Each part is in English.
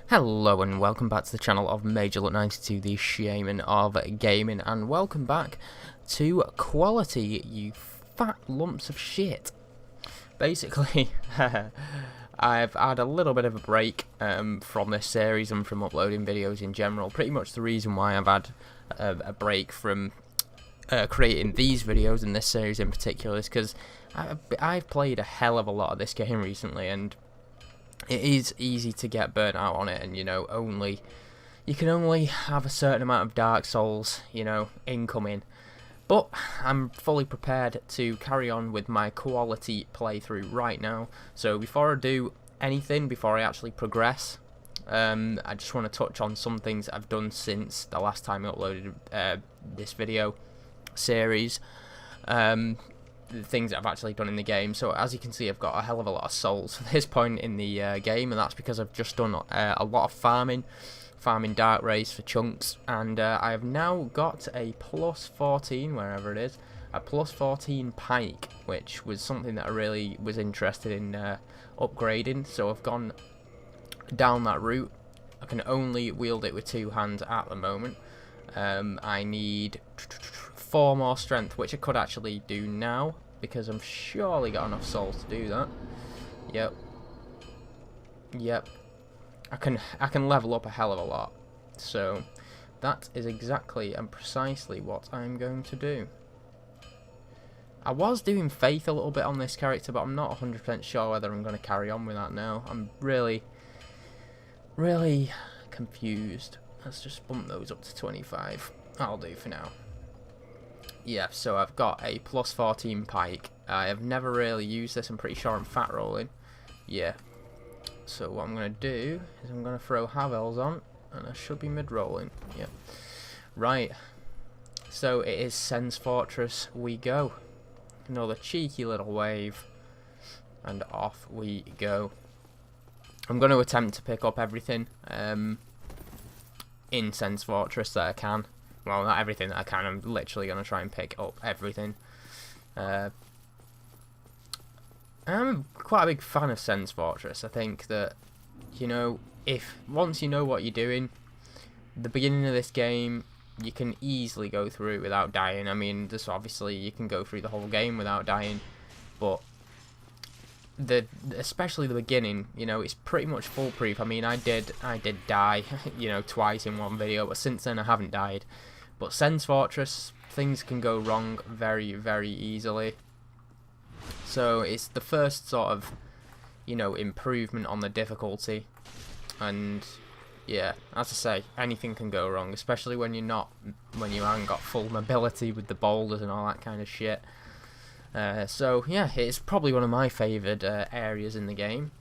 Hello and welcome back to the channel of Major Look 92, the Shaman of Gaming, and welcome back to Quality, you fat lumps of shit. Basically, I've had a little bit of a break from this series and from uploading videos in general. Pretty much the reason why I've had a break from creating these videos and this series in particular is because I've played a hell of a lot of this game recently, and it is easy to get burnt out on it, and you can only have a certain amount of Dark Souls, incoming. But I'm fully prepared to carry on with my quality playthrough right now. So before I do anything, before I actually progress, I just want to touch on some things that I've done since the last time I uploaded this video series. The things that I've actually done in the game. So as you can see, I've got a hell of a lot of souls at this point in the game, and that's because I've just done a lot of farming dark rays for chunks, and I have now got a plus 14, wherever it is, a plus 14 pike, which was something that I really was interested in upgrading, so I've gone down that route. I can only wield it with two hands at the moment. I need 4 more strength, which I could actually do now, because I'm surely got enough souls to do that. Yep. I can level up a hell of a lot. So that is exactly and precisely what I'm going to do. I was doing faith a little bit on this character, but I'm not 100% sure whether I'm going to carry on with that now. I'm really confused. Let's just bump those up to 25. That'll do for now. Yeah, so I've got a plus 14 pike. I have never really used this. I'm pretty sure I'm fat rolling. Yeah. So what I'm going to do is I'm going to throw Havels on, and I should be mid-rolling. Yep. Right. So it is Sen's Fortress we go. Another cheeky little wave, and off we go. I'm going to attempt to pick up everything in Sen's Fortress that I can. Well, not everything that I can. I'm literally going to try and pick up everything. I'm quite a big fan of Sen's Fortress. I think that, if once you know what you're doing, the beginning of this game, you can easily go through it without dying. I mean, this obviously you can go through the whole game without dying, but especially the beginning, it's pretty much foolproof. I mean, I did die, twice in one video, but since then I haven't died. But Sen's Fortress, things can go wrong very, very easily. So it's the first sort of, improvement on the difficulty. And yeah, as I say, anything can go wrong, especially when you haven't got full mobility with the boulders and all that kind of shit. So yeah, it's probably one of my favoured areas in the game.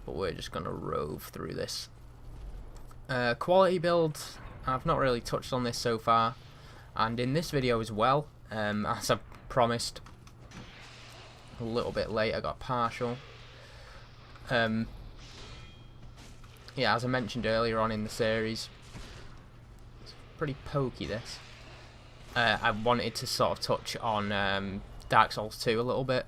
But we're just gonna rove through this. Quality build, I've not really touched on this so far, and in this video as well, as I promised, a little bit late, I got partial. Yeah, as I mentioned earlier on in the series, it's pretty pokey this. I wanted to sort of touch on Dark Souls 2 a little bit.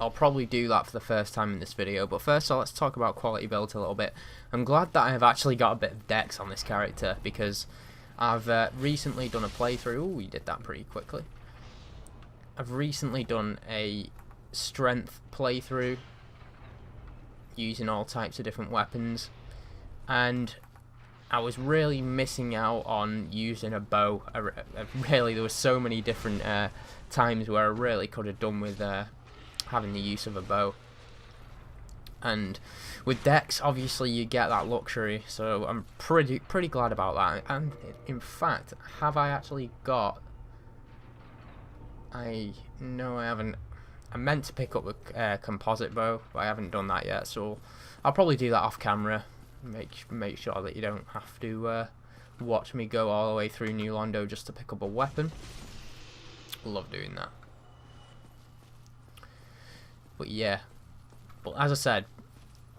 I'll probably do that for the first time in this video, but first of all, let's talk about quality builds a little bit. I'm glad that I have actually got a bit of dex on this character, because I've recently done a playthrough. Ooh, we did that pretty quickly. I've recently done a strength playthrough using all types of different weapons, and I was really missing out on using a bow. Really, there were so many different times where I really could have done with having the use of a bow. And with dex, obviously you get that luxury, so I'm pretty glad about that. And in fact, have I actually got... No, I haven't. I meant to pick up a composite bow, but I haven't done that yet, so I'll probably do that off camera. Make sure that you don't have to watch me go all the way through New Londo just to pick up a weapon. Love doing that. But yeah, but as I said,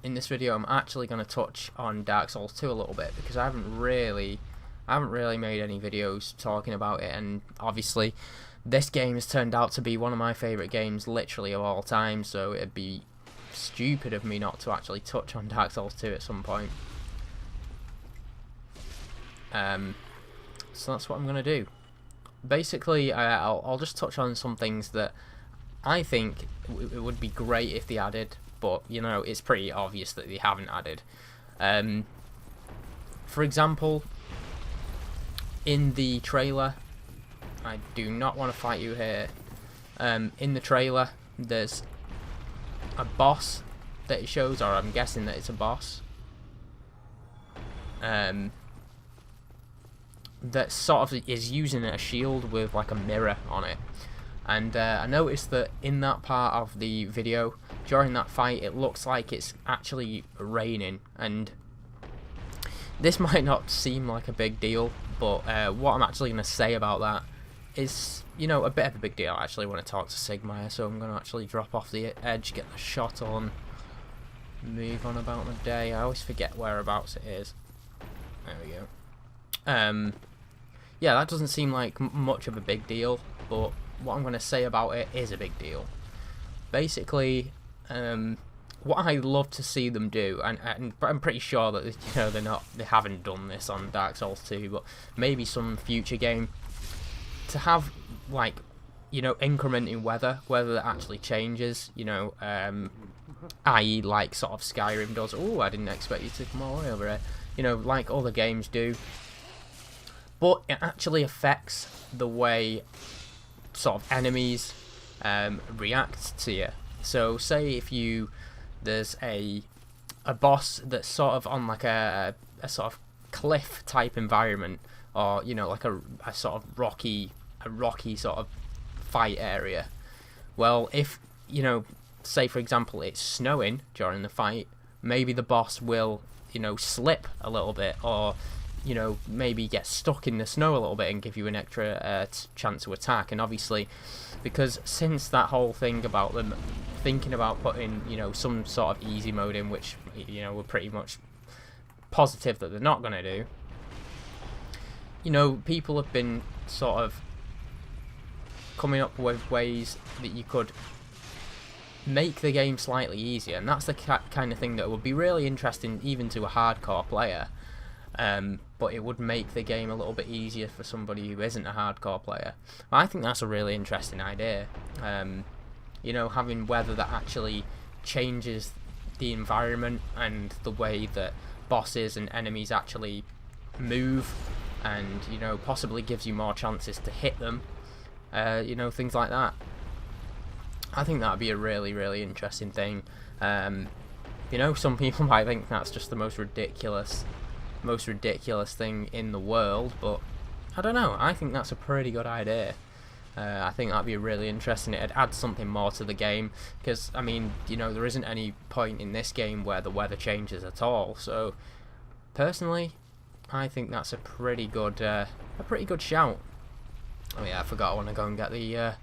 in this video I'm actually going to touch on Dark Souls 2 a little bit, because I haven't really made any videos talking about it, and obviously this game has turned out to be one of my favourite games literally of all time, so it'd be stupid of me not to actually touch on Dark Souls 2 at some point. So that's what I'm gonna do. Basically, I'll just touch on some things that I think it would be great if they added, but you know, it's pretty obvious that they haven't added. For example, in the trailer, I do not want to fight you here. In the trailer, there's a boss that it shows, or I'm guessing that it's a boss. That sort of is using a shield with like a mirror on it. And I noticed that in that part of the video, during that fight, it looks like it's actually raining. And this might not seem like a big deal, but what I'm actually going to say about that is, you know, a bit of a big deal. I actually want to talk to Sigmire, so I'm going to actually drop off the edge, get the shot on, move on about my day. I always forget whereabouts it is. There we go. Yeah, that doesn't seem like much of a big deal, but what I'm going to say about it is a big deal. Basically, what I'd love to see them do, and I'm pretty sure that, you know, they haven't done this on Dark Souls 2, but maybe some future game, to have, like, you know, incrementing weather that actually changes, you know, i.e. like sort of Skyrim does. Oh, I didn't expect you to come all the way over here. You know, like other games do. But it actually affects the way sort of enemies react to you. So say if there's a boss that's sort of on like a sort of cliff type environment, or you know, like a sort of rocky sort of fight area. Well, if, you know, say for example it's snowing during the fight, maybe the boss will, you know, slip a little bit, or you know, maybe get stuck in the snow a little bit and give you an extra chance to attack. And obviously, because since that whole thing about them thinking about putting, you know, some sort of easy mode in, which, you know, we're pretty much positive that they're not going to do, you know, people have been sort of coming up with ways that you could make the game slightly easier, and that's the kind of thing that would be really interesting even to a hardcore player. But it would make the game a little bit easier for somebody who isn't a hardcore player. I think that's a really interesting idea. You know, having weather that actually changes the environment and the way that bosses and enemies actually move, and, you know, possibly gives you more chances to hit them. You know, things like that. I think that would be a really, really interesting thing. You know, some people might think that's just the most ridiculous thing in the world, but I don't know, I think that's a pretty good idea. I think that'd be really interesting. It'd add something more to the game, because I mean, you know, there isn't any point in this game where the weather changes at all, so personally I think that's a pretty good shout. Oh yeah, I forgot, I want to go and get the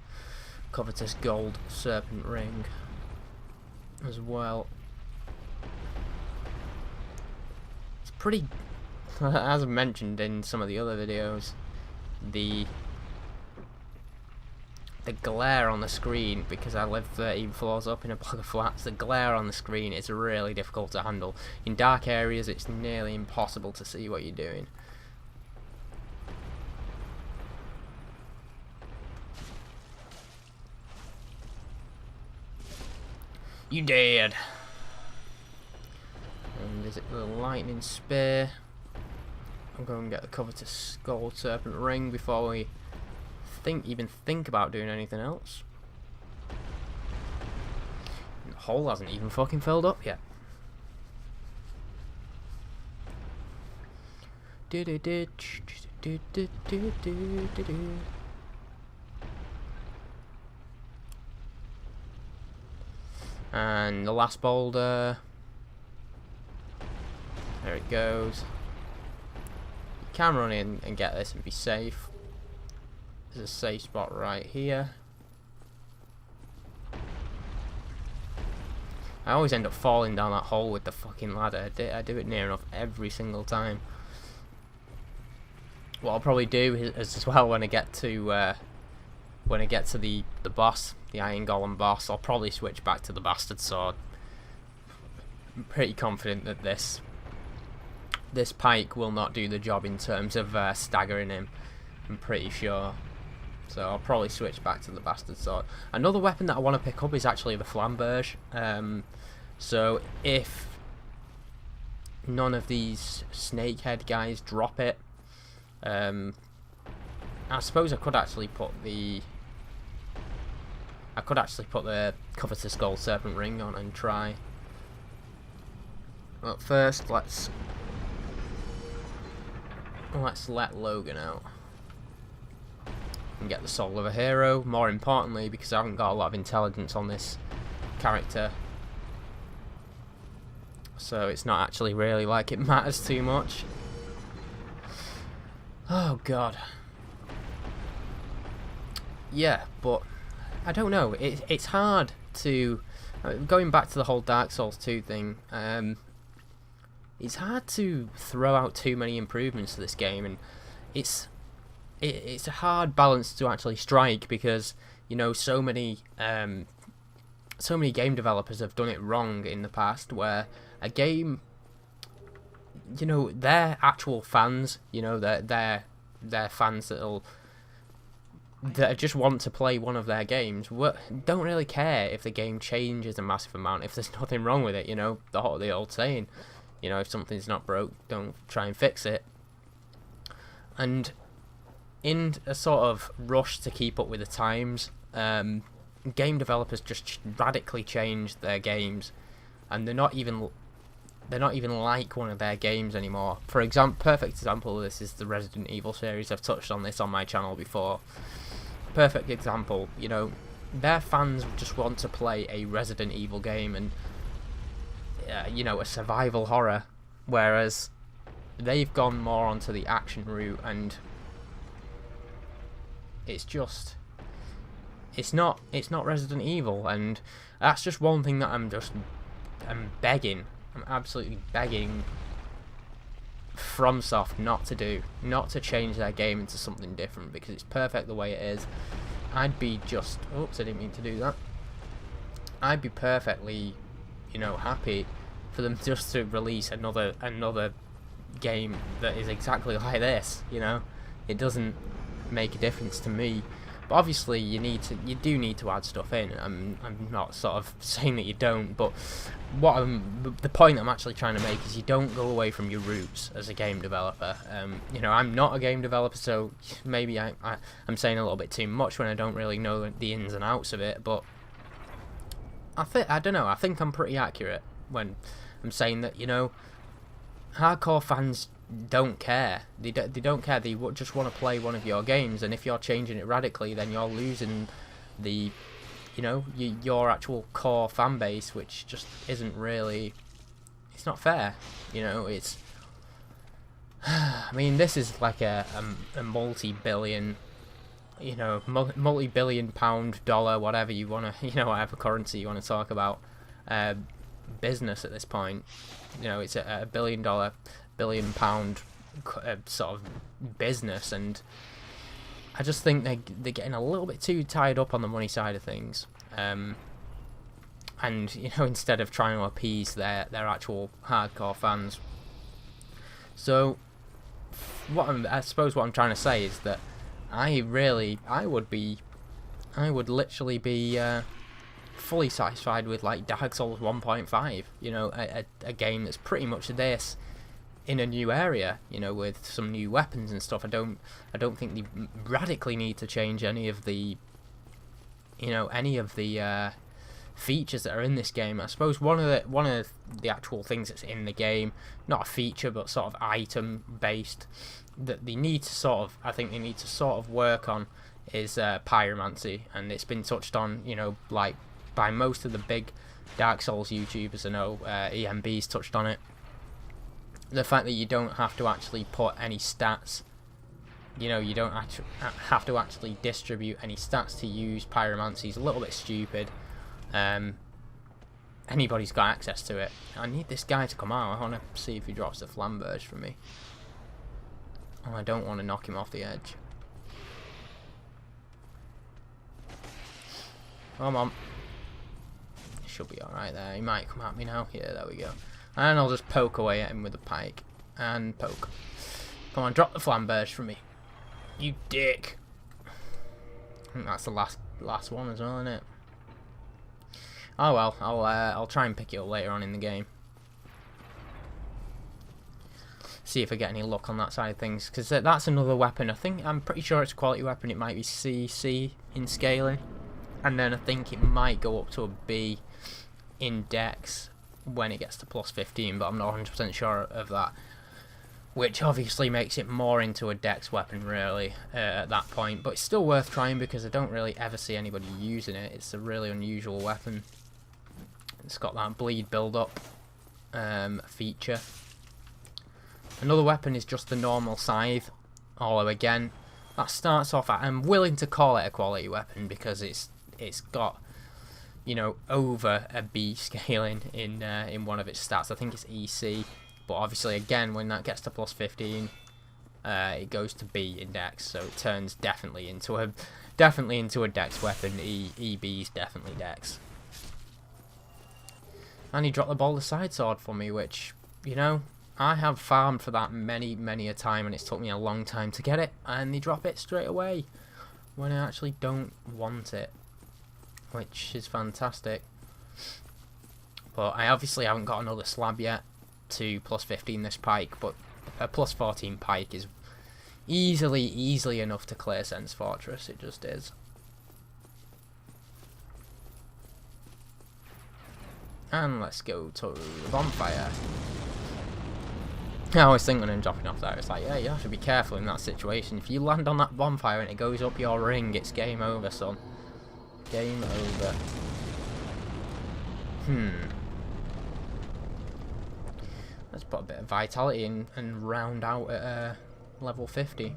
covetous gold serpent ring as well. It's pretty, as I mentioned in some of the other videos, the glare on the screen, because I live 13 floors up in a block of flats, the glare on the screen is really difficult to handle. In dark areas it's nearly impossible to see what you're doing. You dead. And is it the lightning spear? I'm going to get the covetous gold serpent ring before we even think about doing anything else. And the hole hasn't even fucking filled up yet. And the last boulder. There it goes. You can run in and get this and be safe. There's a safe spot right here. I always end up falling down that hole with the fucking ladder. I do it near enough every single time. What I'll probably do is as well, when I get to the boss, the Iron Golem boss, I'll probably switch back to the bastard sword, pretty confident that this pike will not do the job in terms of staggering him. I'm pretty sure. So I'll probably switch back to the bastard sword. Another weapon that I want to pick up is actually the flamberge. So if none of these snakehead guys drop it, I suppose I could actually put the covetous gold serpent ring on and try. But first, let's let Logan out and get the soul of a hero. More importantly, because I haven't got a lot of intelligence on this character, so it's not actually really like it matters too much. Oh god. Yeah, but I don't know. It's hard to going back to the whole Dark Souls 2 thing. It's hard to throw out too many improvements to this game, and it's a hard balance to actually strike, because you know so many game developers have done it wrong in the past, where a game, you know, their actual fans, you know, their fans that just want to play one of their games don't really care if the game changes a massive amount, if there's nothing wrong with it. You know, the old saying, you know, if something's not broke, don't try and fix it. And in a sort of rush to keep up with the times, game developers just radically change their games, and they're not even like one of their games anymore. For example, perfect example of this is the Resident Evil series. I've touched on this on my channel before. Perfect example, you know, their fans just want to play a Resident Evil game and you know, a survival horror, whereas they've gone more onto the action route, and it's not Resident Evil. And that's just one thing that I'm absolutely begging FromSoft not to do, not to change their game into something different, because it's perfect the way it is. I'd be just, oops, I didn't mean to do that. I'd be perfectly, you know, happy for them just to release another game that is exactly like this. You know, it doesn't make a difference to me. But obviously, you do need to add stuff in. I'm not sort of saying that you don't, but the point I'm actually trying to make is you don't go away from your roots as a game developer. You know, I'm not a game developer, so maybe I'm saying a little bit too much when I don't really know the ins and outs of it. But I don't know. I think I'm pretty accurate when I'm saying that, you know, hardcore fans don't care. They don't care. They just want to play one of your games, and if you're changing it radically, then you're losing the, you know, your actual core fan base, which just isn't really, it's not fair. You know, it's I mean, this is like a multi-billion, you know, multi-billion pound, dollar, whatever you want to, you know, whatever currency you want to talk about, business at this point. You know, it's a billion pound sort of business, and I just think they're getting a little bit too tied up on the money side of things, and you know, instead of trying to appease their actual hardcore fans. So I suppose what I'm trying to say is that I would literally be fully satisfied with like Dark Souls 1.5, you know, a game that's pretty much this in a new area, you know, with some new weapons and stuff. I don't think they radically need to change any of the, you know, features that are in this game. I suppose one of the actual things that's in the game, not a feature but sort of item based, that they need to sort of work on is pyromancy, and it's been touched on, you know, like by most of the big Dark Souls YouTubers. I know EMB's touched on it. The fact that you don't have to actually put any stats, you know, you don't have to actually distribute any stats to use pyromancy is a little bit stupid. Anybody's got access to it. I need this guy to come out. I want to see if he drops the flamberge for me. Oh, I don't want to knock him off the edge. Come on. should be alright there. He might come at me now. Yeah, there we go. And I'll just poke away at him with the pike. And poke. Come on, drop the flamberge for me. You dick. I think that's the last one as well, isn't it? Oh well, I'll try and pick it up later on in the game. See if I get any luck on that side of things, because that's another weapon. I'm pretty sure it's a quality weapon. It might be C in scaling, and then I think it might go up to a B in dex when it gets to plus 15, but I'm not 100% sure of that, which obviously makes it more into a dex weapon really at that point, but it's still worth trying because I don't really ever see anybody using it. It's a really unusual weapon. It's got that bleed build up feature. Another weapon is just the normal scythe, although again that starts off at, I'm willing to call it a quality weapon because it's got, you know, over a B scaling in one of its stats. I think it's EC, but obviously again when that gets to plus 15 it goes to B in dex, so it turns definitely into a dex weapon. EB is definitely dex. And he dropped the boulder side sword for me, which, you know, I have farmed for that many a time, and it's took me a long time to get it, and they drop it straight away when I actually don't want it, which is fantastic. But I obviously haven't got another slab yet to plus 15 this pike, but a plus 14 pike is easily enough to clear Sense Fortress. It just is. And let's go to the bonfire. I always think when I'm dropping off there, it's like, yeah, you have to be careful in that situation. If you land on that bonfire and it goes up your ring, it's game over, son. Game over. Let's put a bit of vitality in and round out at level 50.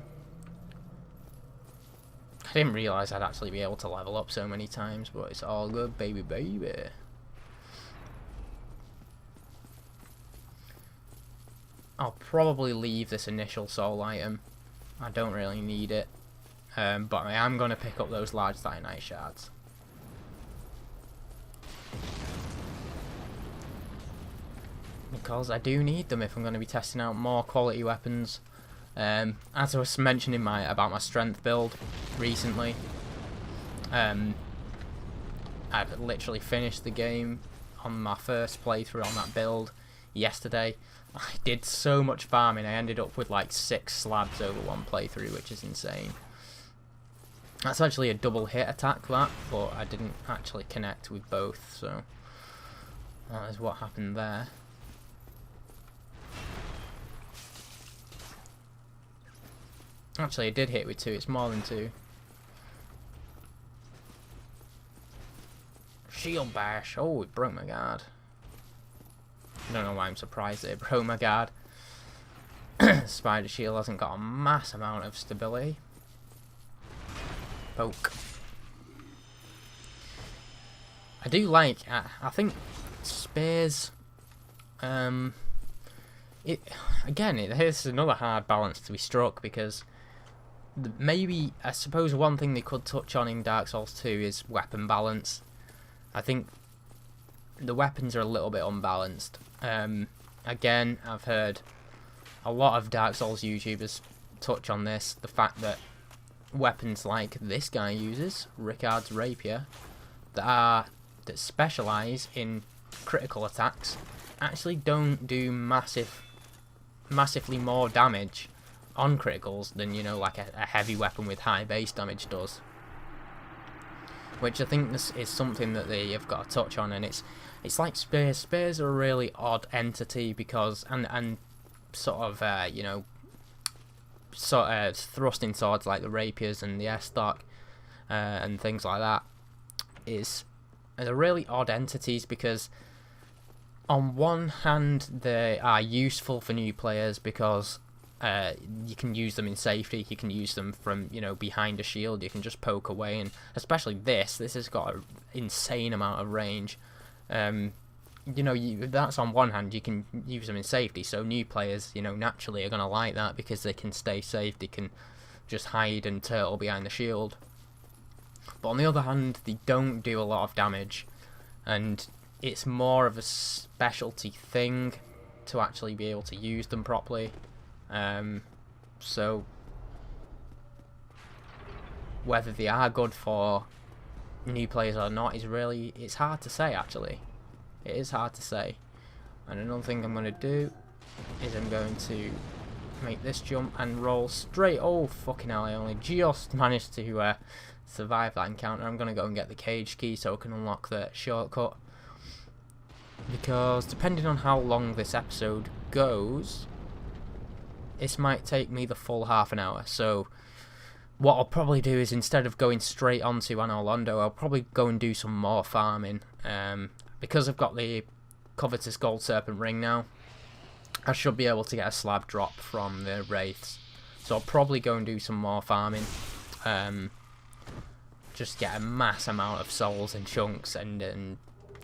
I didn't realise I'd actually be able to level up so many times, but it's all good, baby. I'll probably leave this initial soul item. I don't really need it, but I am going to pick up those large cyanide shards. Because I do need them if I'm going to be testing out more quality weapons. As I was mentioning about my strength build recently, I've literally finished the game on my first playthrough on that build yesterday. I did so much farming, I ended up with like 6 slabs over one playthrough, which is insane. That's actually a double hit attack, that, but I didn't actually connect with both, so that is what happened there. Actually, I did hit with 2, it's more than 2. Shield bash, oh, it broke my guard. I don't know why I'm surprised that it broke my guard. Spider shield hasn't got a mass amount of stability. Poke. I do like, I think spears, this is another hard balance to be struck, because maybe, I suppose one thing they could touch on in Dark Souls 2 is weapon balance. I think the weapons are a little bit unbalanced. Again, I've heard a lot of Dark Souls YouTubers touch on this, the fact that weapons like this guy uses, Ricard's rapier, that specialise in critical attacks, actually don't do massively more damage on criticals than, you know, like a heavy weapon with high base damage does. Which I think this is something that they have got to touch on, and it's like spears. Spears are a really odd entity because, and sort of, you know, sort of thrusting swords like the rapiers and the S-stock and things like that are really odd entities, because on one hand they are useful for new players because you can use them in safety, you can use them from, you know, behind a shield, you can just poke away, and especially this has got an insane amount of range. You know, that's on one hand, you can use them in safety, so new players, you know, naturally are going to like that because they can stay safe, they can just hide and turtle behind the shield. But on the other hand, they don't do a lot of damage, and it's more of a specialty thing to actually be able to use them properly. So whether they are good for new players or not is really, it's hard to say actually. It is hard to say. And another thing I'm going to do is I'm going to make this jump and roll straight. Oh fucking hell, I only just managed to survive that encounter. I'm going to go and get the cage key so I can unlock the shortcut. Because depending on how long this episode goes, this might take me the full half an hour. So what I'll probably do is, instead of going straight onto Anorlondo, I'll probably go and do some more farming. Because I've got the covetous gold serpent ring now, I should be able to get a slab drop from the wraiths. So I'll probably go and do some more farming. Just get a mass amount of souls and chunks, and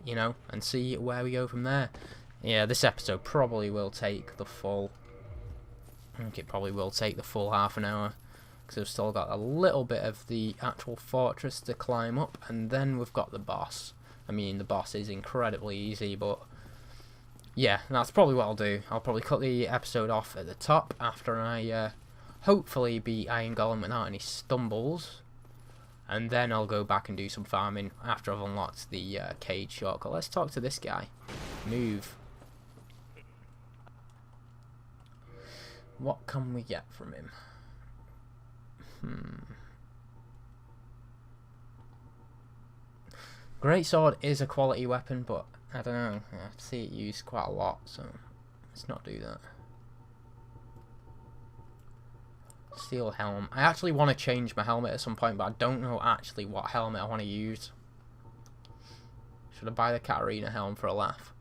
you know, and see where we go from there. Yeah, this episode probably will take the full, I think it probably will take the full half an hour, because we've still got a little bit of the actual fortress to climb up, and then we've got the boss. I mean, the boss is incredibly easy, but yeah, that's probably what I'll do. I'll probably cut the episode off at the top after I hopefully beat Iron Golem without any stumbles, and then I'll go back and do some farming after I've unlocked the cage shortcut. Let's talk to this guy. Move. What can we get from him? Greatsword is a quality weapon, but I don't know. I see it used quite a lot, so let's not do that. Steel helm. I actually want to change my helmet at some point, but I don't know actually what helmet I want to use. Should I buy the Katarina helm for a laugh?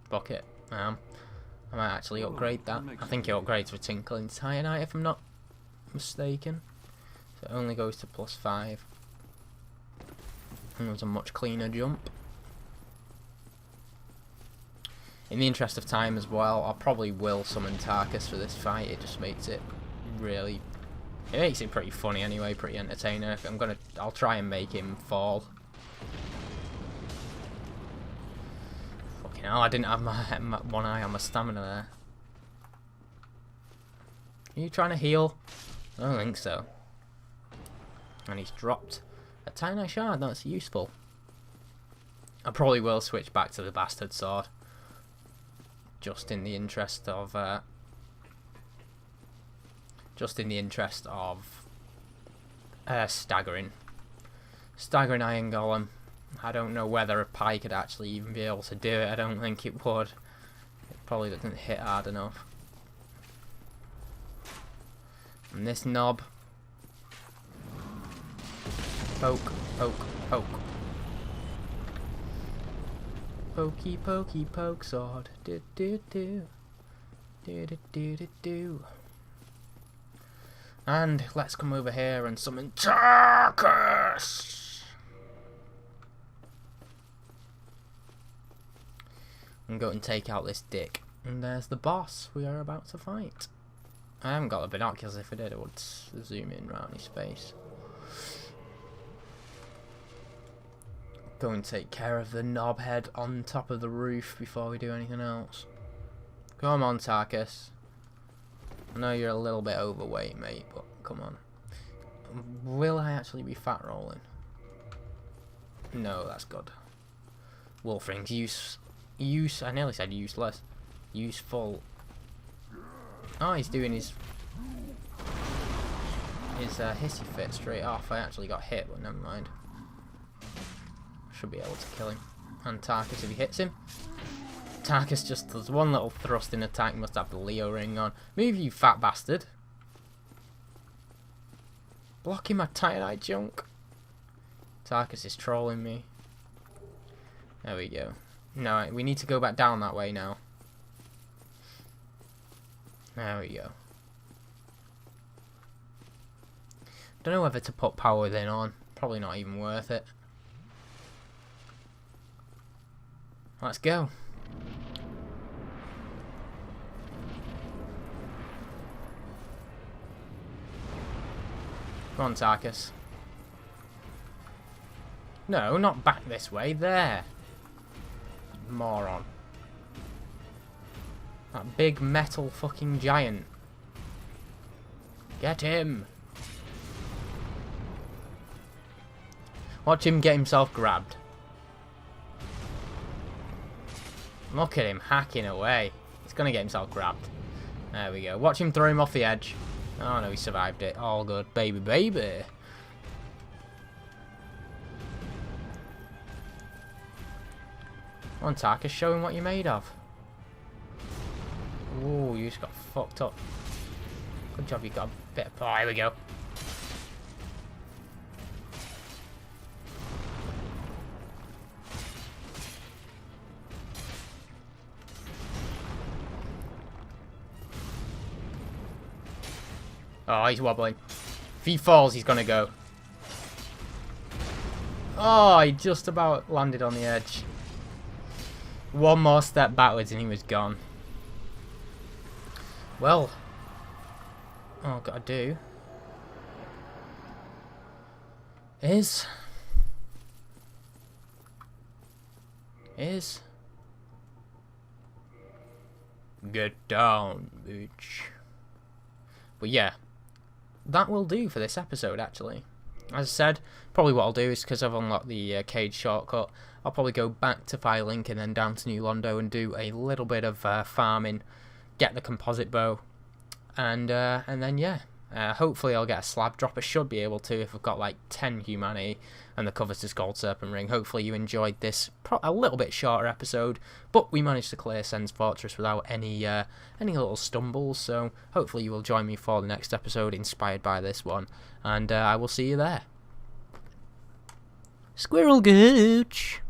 Fuck it. I might actually upgrade that. I think it upgrades with Tinkling Titanite if I'm not mistaken. So it only goes to +5. And it was a much cleaner jump. In the interest of time as well, I probably will summon Tarkus for this fight. It just makes it really, it makes it pretty funny anyway, pretty entertaining. I'll try and make him fall. Fucking hell, I didn't have my one eye on my stamina there. Are you trying to heal? I don't think so. And he's dropped a tiny shard. That's useful. I probably will switch back to the bastard sword, just in the interest of staggering Iron Golem. I don't know whether a Pike could actually even be able to do it. I don't think it would. It probably doesn't hit hard enough. And this knob. Poke, poke, poke. Pokey, pokey, poke sword. Do do do. Do do do do do. And let's come over here and summon Tarkus. And go and take out this dick. And there's the boss we are about to fight. I haven't got the binoculars. If I did, I would zoom in around his face. Go and take care of the knobhead on top of the roof before we do anything else. Come on, Tarkus. I know you're a little bit overweight, mate, but come on. Will I actually be fat rolling? No, that's good. Wolfring's use. I nearly said useless. Useful. Oh, he's doing his hissy fit straight off. I actually got hit, but never mind. Should be able to kill him. And Tarkus, if he hits him. Tarkus just does one little thrusting attack. Must have the Leo ring on. Move, you fat bastard. Blocking my Titanite junk. Tarkus is trolling me. There we go. No, we need to go back down that way now. There we go. Don't know whether to put power within on. Probably not even worth it. Let's go. Come on, Tarkus. No, not back this way. There. Moron. That big metal fucking giant. Get him. Watch him get himself grabbed. Look at him hacking away. He's gonna get himself grabbed. There we go. Watch him throw him off the edge. Oh no, he survived it. All good. Baby, baby. Come on, Tarkus, show him what you're made of. Ooh, you just got fucked up. Good job, you got a bit of... Oh, here we go. Oh, he's wobbling. If he falls, he's gonna go. Oh, he just about landed on the edge. One more step backwards and he was gone. Well, all I've got to do is get down, bitch. But yeah, that will do for this episode, actually. As I said, probably what I'll do is, because I've unlocked the cage shortcut, I'll probably go back to Firelink and then down to New Londo and do a little bit of farming, get the composite bow, and then yeah, hopefully I'll get a slab drop. I should be able to if I've got like 10 humanity and the covetous gold serpent ring. Hopefully you enjoyed this a little bit shorter episode, but we managed to clear Sen's Fortress without any little stumbles. So hopefully you will join me for the next episode inspired by this one, and I will see you there. Squirrel Gooch.